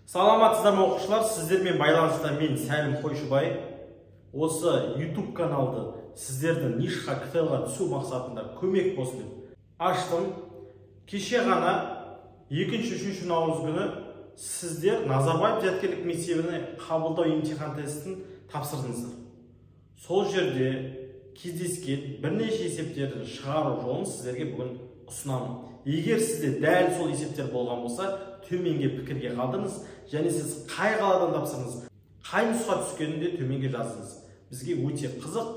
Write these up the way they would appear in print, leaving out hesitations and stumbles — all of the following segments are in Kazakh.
Саламатсыздар ма оқушылар, сіздермен байланыста мен Сәлім Қойшыбай. Осы YouTube каналды сіздердің нишқа ктл-ға түсу мақсатында көмек болсын деп аштым. Кеше ғана 2-3 наурыз күні сіздер Назарбаев зияткерлік мектебіне қабылдау емтихан тестін тапсырдыңыздар. Сол жерде кездескен бірнеше есептерді шығару жолын сіздерге бүгін ұсынамын. Егер сізде дәл сол есептер болған болса, төменге пікірге қалдыңыз, және сіз қай қаладан тапсырдыңыз, қай нұсқа түскенін де төменге жаздыңыз. Бізге өте қызық.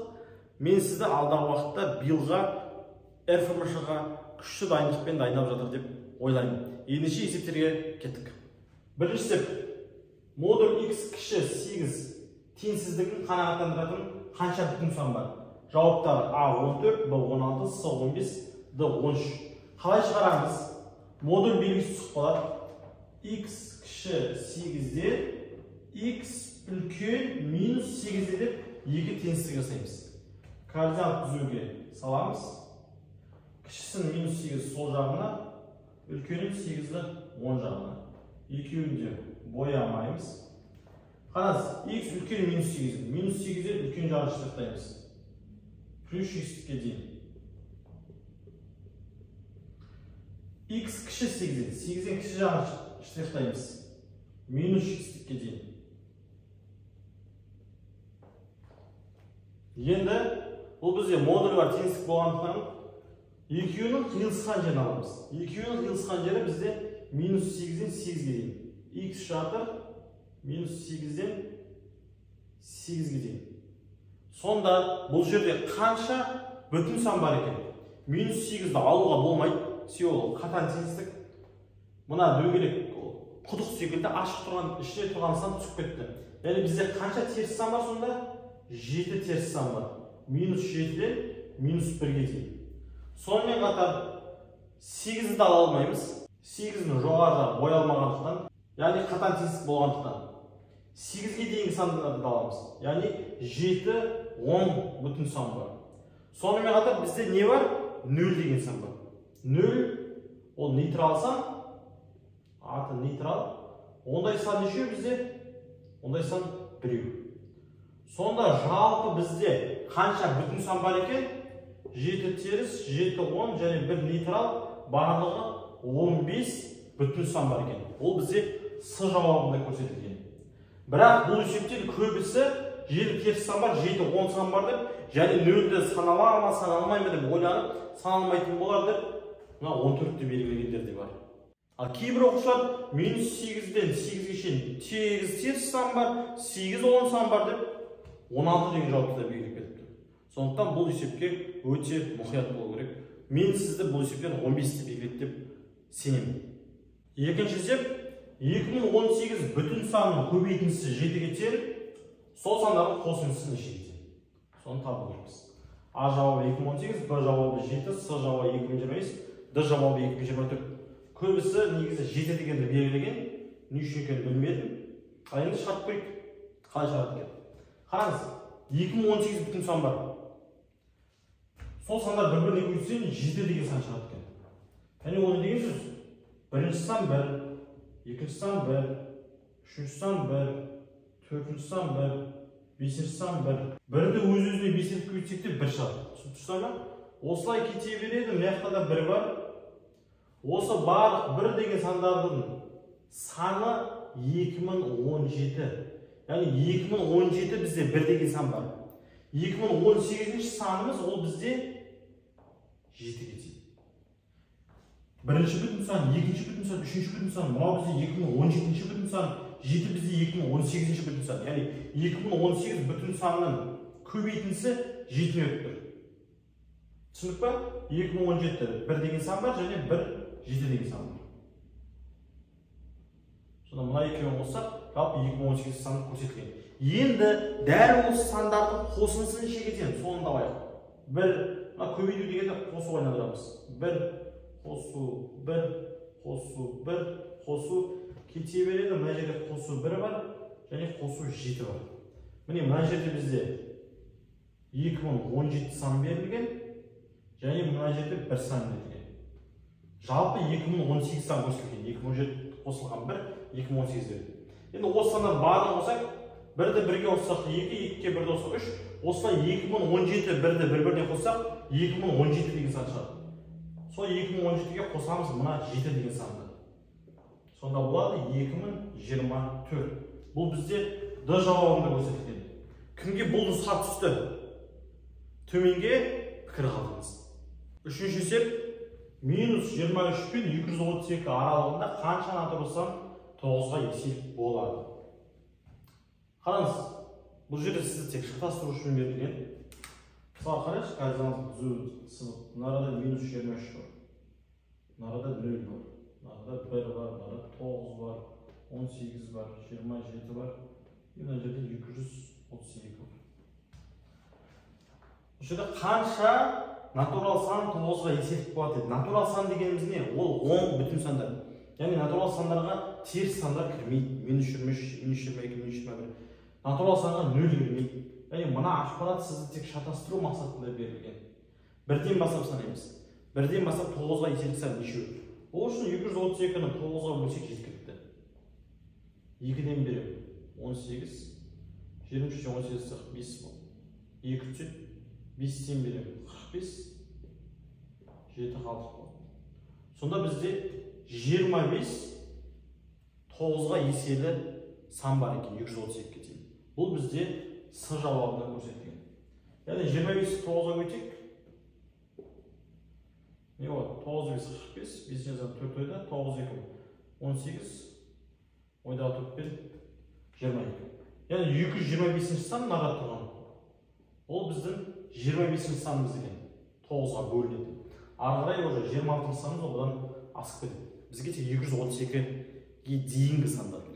Мен сізді алдағы уақытта билға, РФМШ-ға күшті дайындықпен дайындап жатыр деп ойлаймын. Ендеше есептерге кеттік. Бірінші есеп, модуль x кіші 8 теңсіздігін қанағаттандыратын қанша бүтін сан бар? Жауаптар А 14, Б 16, С 15, Д 13. Қалай шығарамыз? Модуль белгісі түсіп қалады. X кіші 8-де x үлкен минус 8-де деп екі теңсіздік жасаймыз. Координат түзуге саламыз. Кішісін минус 8 сол жағына, үлкенін 8-ді 10 жағына. Екеуінде боямаймыз. Қараңыз, x үлкен минус 8, минус 8-де үлкен жағын штрихтаймыз. Плюс x-ке дейін. X кіші 8-ден, 8-ден кіші жағын штрихтаймыз. Минус x-ке дейін. Енді, бұл бізде модуль бар теңсіздік болғандықтан екеуінің қиылысқан жерін аламыз. Екеуінің қиылысқан жері бізде минус 8-ден 8-ге дейін. X шатыр минус 8-ден 8-ге дейін. Сонда бұл жерде қанша бүтін сан бар екен? Минус 8-ді алуға болмайды. Себебі қатаң теңсіздік. Мына дөңгелек құдық секілді ашық тұрған, ішіне тұрған сан түсіп кетті. Яғни бізде қанша теріс сан бар сонда? 7 теріс сан бар. Минус 7-ден минус 1-ге дейін. Сонымен қатар 8-ді ала алмаймыз. 8-дің жоғары жағы боялмағандықтан, яғни қатаң теңсіздік болғандықтан 8-ге дейінгі сандарды аламыз. Яғни 7, 10 бүтін сан бар. Сонымен қатар бізде не бар? 0 деген сан бар. 0 ол нейтрал сан, аты нейтрал. Ондай сан неше бізде? Ондай сан 1. Сонда жалпы бізде қанша бүтін сан бар екен? 7 теріс, 7, 10 және 1 нейтрал, барлығы 15 бүтін сан бар екен. Ол бізде С жауабында көрсетілген. Бірақ бұл есептен көбісі 7 теріс сан бар, 7, 10 сан бар деп, және 0-ді санала ма, саналмай ма деп ойланып, саналмайтын болар деп, 14-ті белгілегендер де бар. Ал кейбір оқушылар минус 8-ден 8-ге шейін тегіз теріс сан бар, 8, 10 сан бар деп, 16 деген жауапты да белгілеп кетіпті. Сондықтан бұл есепке өте мұқият болу керек. Мен сізді бұл есептен 15-ті белгілеп деп сенемін. Екінші есеп, 2018 бүтін санның көбейтіндісі 7-ге теріп, сол сандардың қосындысы нешеге тең? Соны табу керекпіз. А жауабы 2018, Б жауабы 7, С жауабы 2025, Д жауабы 2024. Көбісі негізі 7 дегенді белгілеген, не үшін екенін білмедім. Ал енді шығарып көрейік. Қалай шығарады екен? Қараңыз, 2018 бүтін сан бар. Сол сандар бір-біріне көбейтсең 7 деген сан шығады екен. Яғни оны деген сөз? Бірінші сан 1, екінші сан 1, үшінші сан 1, төртінші сан 1, бесінші сан 1. Бірді өз-өзіне 5-ті көбейтсек те 1 шығады. Түсінікті ма? Осылай кете береді, мына да 1 бар. Осы барлық 1 деген сандардың саны 2017. Яғни 2017 бізде 1 деген сан бар. 2018-ші санымыз ол бізде 7-ге тең. Бірінші бүтін сан, екінші бүтін сан, үшінші бүтін сан, мынау бізде 2017-ші бүтін сан, 7 бізде 2018-ші бүтін сан. Яғни 2018 бүтін санның көбейтіндісі 7-ге өтіп тұр. Түсінік па? 2017 1 деген сан бар, және 1 7 деген сан бар. Сонда мына екеуін қоссақ, жалпы 2018 санын көрсетілген. Енді дәл осы сандардың қосындысы нешеге тең? Соны табайық. 1, көбейту дегенде қосу айналдырамыз. 1 қосу 1, қосу 1, қосу кете береді. Мына жерде қосу 1 бар, және қосу 7 бар. Міне мына жерде бізде 2017 сан берілген, және мына жерде 1 сан берілген. Жалпы 2018 сан көрсетілген. 2017 қосылған 1, 2018 берілген. Енді осы сандар барын қосақ, 1-ді 1-ге қоссақ 2, 2-ге 1-ді қоссақ 3. Осыдан 2017 1-ді 1-біріне қоссақ 2017 деген сан шығады. Сол 2017-ге қосамыз мына 7 деген санды. Сонда болады 2024. Бұл бізде Д жауабында көрсетілген. Кімге бұл нұсқа түсті? Төменге пікір қалдыңыз. Үшінші есеп -23 пен 232 аралығында қанша натурал сан 9-ға есеп болады? Қараңыз, бұл жерде сізді тек шатастыру үшін берілген. Мысалы қарайшы, қазір түзу сызып, мынарада -23 бар. Мынарада 0 бар. Мынарада 1 бар, мынарада 9 бар, 18 бар, 27 бар. Мына жерде 232 бар. Бұл жерде қанша натурал сан 9-ға есеп болады деді. Натурал сан дегеніміз не? Ол 10 бүтін сандар. Яғни натурал сандарға теріс сандар кірмейді. -23, -22, -21. Натурал санға 0 кірмейді. Яғни мына ақпарат сізді тек шатастыру мақсатында берілген. Бірден бастап санаймыз. Бірден бастап 9-ға есептесем нешеу? Ол үшін 232-ні 9-ға бөлсек жеткілікті. 2-ден беремін 18, 23-тен 18 сақ 5 болды. 2 түсет, 5-тен беремін 45, 7 қалдық болды. Сонда бізде 25 9-ға еселі сан бар екен 232-ге дейін. Бұл бізде С жауабында көрсетілген. Яғни 25-ті 9-ға көйтек. Не болады? 9 5 45, 5 жазады 4 ойда, 9 2 18, ойдағы 4 пен 22. Яғни 225-ші сан мынада тұрған. Ол біздің 25-ші санымыз екен. 9-ға бөлінеді. Ары қарай уже 26-ші санымыз одан асып кетеді. Бізге тек 232-ге дейінгі сандар.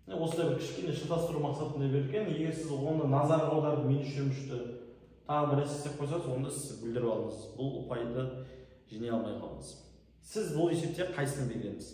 Осылай бір кішкене шатастыру мақсатында берілген. Егер сіз оны назарға аударып -23-ті тағы бір есептеп қойсаңыз, онда сіз білдіріп алыңыз. Бұл ұпайды жинай алмай қалыңыз. Сіз бұл есепте қайсысын белгіледіңіз?